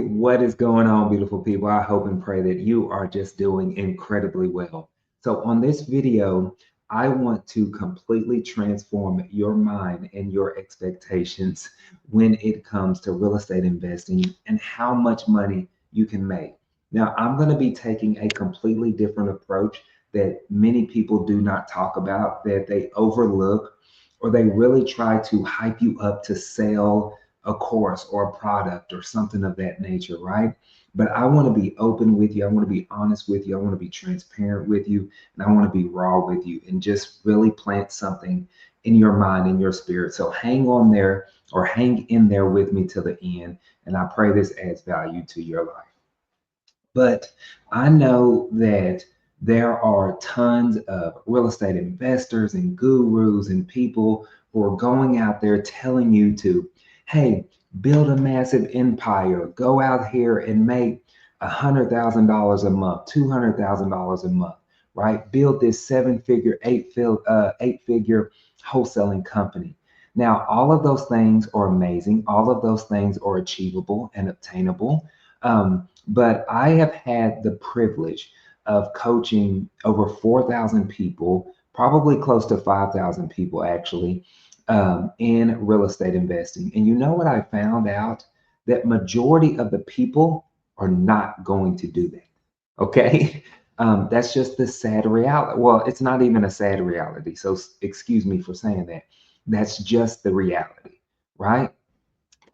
What is going on, beautiful people? I hope and pray that you are just doing incredibly well. So, on this video, I want to completely transform your mind and your expectations when it comes to real estate investing and how much money you can make. Now, I'm going to be taking a completely different approach that many people do not talk about, that they overlook, or they really try to hype you up to sell a course or a product or something of that nature, right? But I want to be open with you. I want to be honest with you. I want to be transparent with you. And I want to be raw with you and just really plant something in your mind and your spirit. So hang on there or hang in there with me till the end. And I pray this adds value to your life. But I know that there are tons of real estate investors and gurus and people who are going out there telling you to, hey, build a massive empire, go out here and make $100,000 a month, $200,000 a month, right? Build this seven-figure, eight-figure wholesaling company. Now, all of those things are amazing. All of those things are achievable and obtainable. But I have had the privilege of coaching over 4,000 people, probably close to 5,000 people actually, in real estate investing. And you know what I found out? That majority of the people are not going to do that. Okay. That's just the sad reality. Well, it's not even a sad reality. So excuse me for saying that. That's just the reality, right?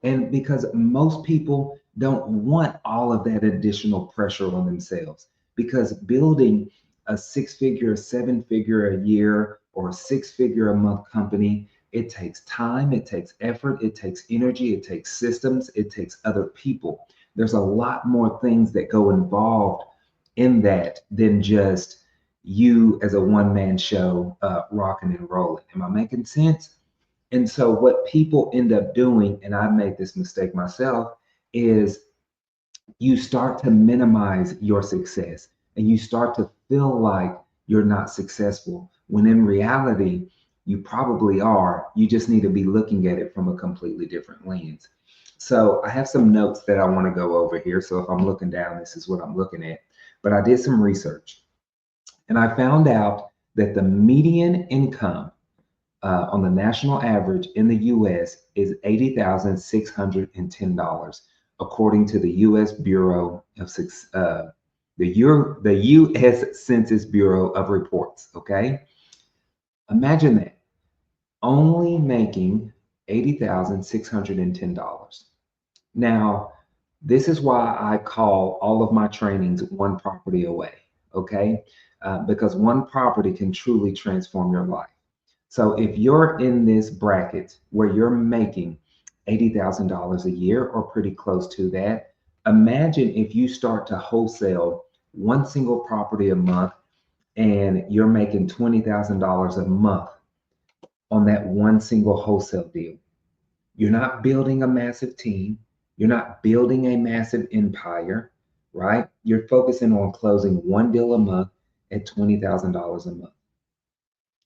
And because most people don't want all of that additional pressure on themselves, because building a six-figure, seven-figure a year, or a six-figure a month company, it takes time, it takes effort, it takes energy, it takes systems, it takes other people. There's a lot more things that go involved in that than just you as a one-man show, rocking and rolling. Am I making sense? And so what people end up doing, and I made this mistake myself, is you start to minimize your success and you start to feel like you're not successful when in reality, you probably are. You just need to be looking at it from a completely different lens. So I have some notes that I want to go over here. So if I'm looking down, this is what I'm looking at. But I did some research and I found out that the median income on the national average in the US is $80,610, according to the US Bureau of the US Census Bureau of Reports. Okay, imagine that only making $80,610. Now, this is why I call all of my trainings one property away. Okay, because one property can truly transform your life. So if you're in this bracket where you're making $80,000 a year or pretty close to that, imagine if you start to wholesale one single property a month and you're making $20,000 a month on that one single wholesale deal. You're not building a massive team. You're not building a massive empire, right? You're focusing on closing one deal a month at $20,000 a month.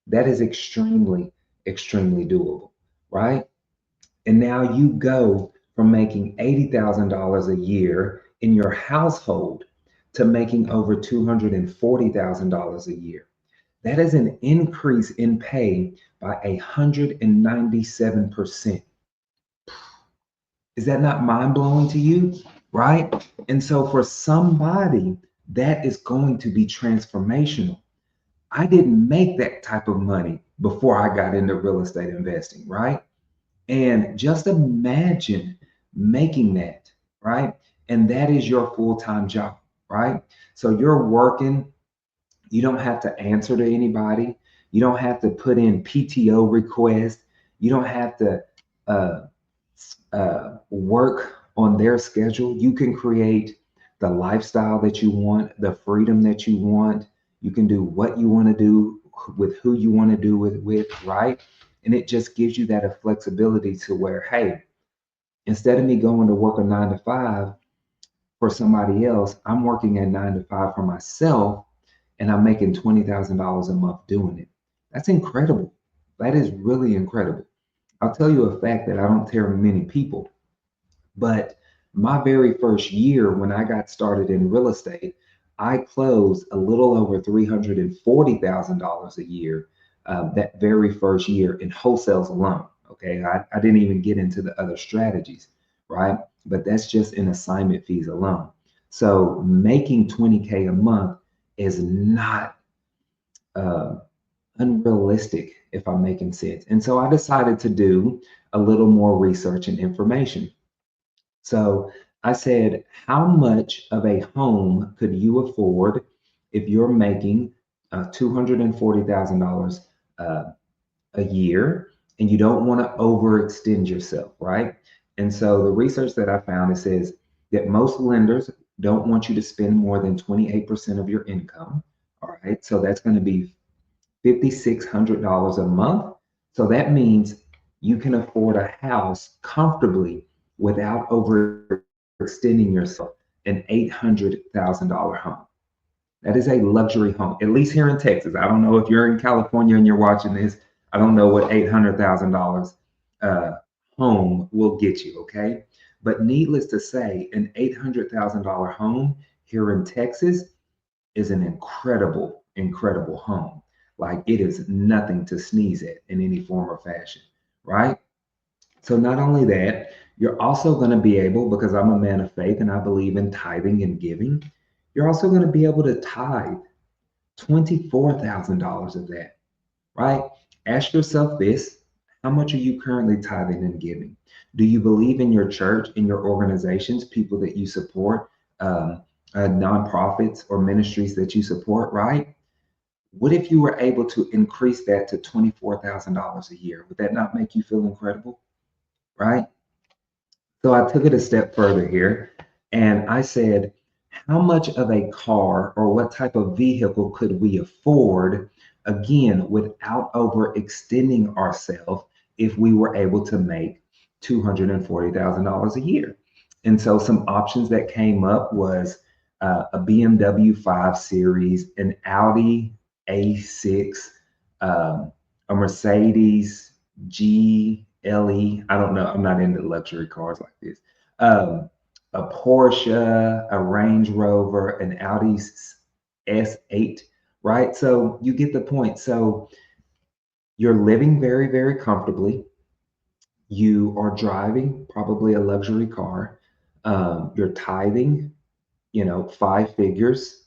That is extremely, extremely doable, right? And now you go from making $80,000 a year in your household to making over $240,000 a year. That is an increase in pay by 197%. Is that not mind blowing to you? Right? And so for somebody, that is going to be transformational. I didn't make that type of money before I got into real estate investing, right? And just imagine making that, right? And that is your full-time job, right? So you're working, you don't have to answer to anybody, you don't have to put in PTO requests, you don't have to uh, work on their schedule. You can create the lifestyle that you want, the freedom that you want. You can do what you want to do with who you want to do with, right? And it just gives you that a flexibility to where, hey, instead of me going to work a 9 to 5 for somebody else, I'm working at 9 to 5 for myself and I'm making $20,000 a month doing it. That's incredible. That is really incredible. I'll tell you a fact that I don't tell many people, but My very first year when I got started in real estate, I closed a little over $340,000 a year that very first year in wholesales alone. Okay, I didn't even get into the other strategies, right? But that's just in assignment fees alone. So making 20K a month is not uh, unrealistic, if I'm making sense. And so I decided to do a little more research and information. So I said, how much of a home could you afford if you're making $240,000 uh, a year and you don't want to overextend yourself, right? And so the research that I found, it says that most lenders don't want you to spend more than 28% of your income. All right. So that's going to be $5,600 a month. So that means you can afford a house comfortably without overextending yourself, an $800,000 home. That is a luxury home, at least here in Texas. I don't know if you're in California and you're watching this. I don't know what $800,000 uh, home will get you, okay? But needless to say, an $800,000 home here in Texas is an incredible, incredible home. Like it is nothing to sneeze at in any form or fashion, right? So not only that, you're also going to be able, because I'm a man of faith and I believe in tithing and giving, you're also going to be able to tithe $24,000 of that, right? Ask yourself this: how much are you currently tithing and giving? Do you believe in your church, in your organizations, people that you support, nonprofits or ministries that you support, right? What if you were able to increase that to $24,000 a year? Would that not make you feel incredible, right? So I took it a step further here and I said, how much of a car or what type of vehicle could we afford, again, without overextending ourselves if we were able to make $240,000 a year? And so some options that came up was a BMW 5 Series, an Audi A6, a Mercedes GLE. I don't know. I'm not into luxury cars like this. Um, a Porsche, a Range Rover, an Audi S8, right? So you get the point. So you're living very, very comfortably. You are driving probably a luxury car. You're tithing, 5 figures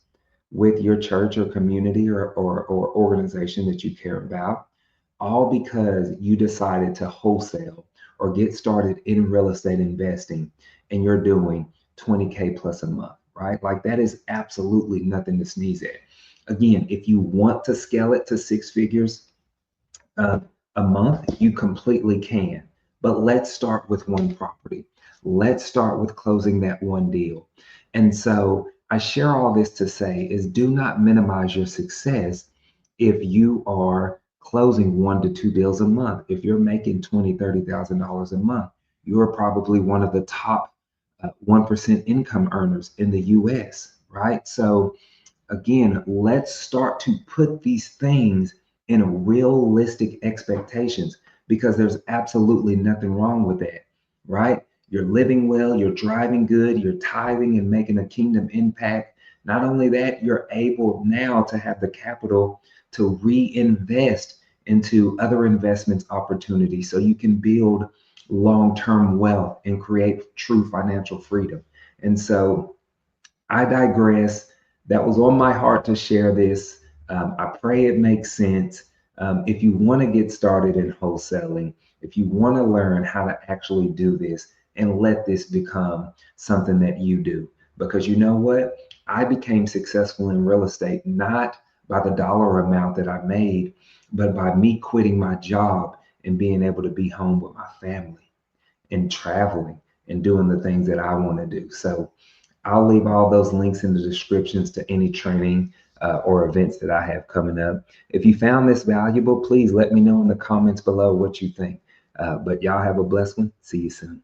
with your church or community or organization that you care about, all because you decided to wholesale or get started in real estate investing and you're doing 20K plus a month, right? Like that is absolutely nothing to sneeze at. Again, if you want to scale it to 6 figures uh, a month, you completely can. But let's start with one property. Let's start with closing that one deal. And so I share all this to say is do not minimize your success if you are closing 1 to 2 deals a month. If you're making $20,000, $30,000 a month, you are probably one of the top 1% income earners in the US, right? So again, let's start to put these things in realistic expectations because there's absolutely nothing wrong with that, right? You're living well, you're driving good, you're tithing and making a kingdom impact. Not only that, you're able now to have the capital to reinvest into other investments opportunities so you can build long-term wealth and create true financial freedom. And so I digress. That was on my heart to share this. I pray it makes sense. If you want to get started in wholesaling, if you want to learn how to actually do this and let this become something that you do, because you know what? I became successful in real estate not by the dollar amount that I made, but by me quitting my job and being able to be home with my family and traveling and doing the things that I want to do. So I'll leave all those links in the descriptions to any training or events that I have coming up. If you found this valuable, please let me know in the comments below what you think. But y'all have a blessed one. See you soon.